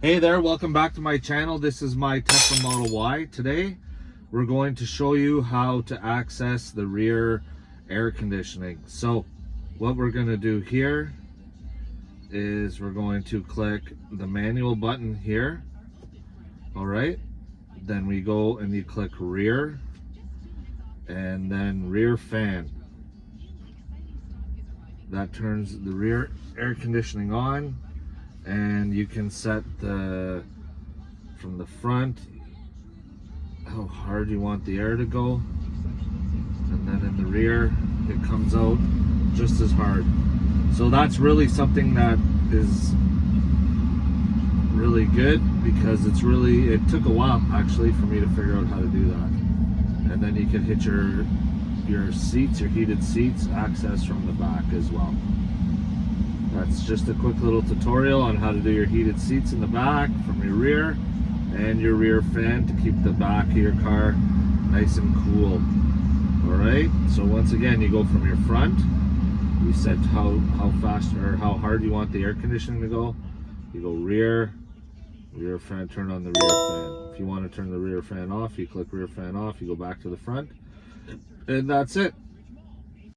Hey there, welcome back to my channel. This is my Tesla Model Y. Today we're going to show you how to access the rear air conditioning. So what we're going to do here is we're going to click the manual button here. All right, then we go and you click rear and then rear fan. That turns the rear air conditioning on, and you can set from the front how hard you want the air to go, and then in the rear it comes out just as hard. So that's really something that is really good, because it took a while actually for me to figure out how to do that. And then you can hit your seats, your heated seats, access from the back as well. That's just a quick little tutorial on how to do your heated seats in the back from your rear, and your rear fan to keep the back of your car nice and cool. Alright, so once again, you go from your front, you set how fast or how hard you want the air conditioning to go. You go rear fan, turn on the rear fan. If you want to turn the rear fan off, you click rear fan off, you go back to the front, and that's it.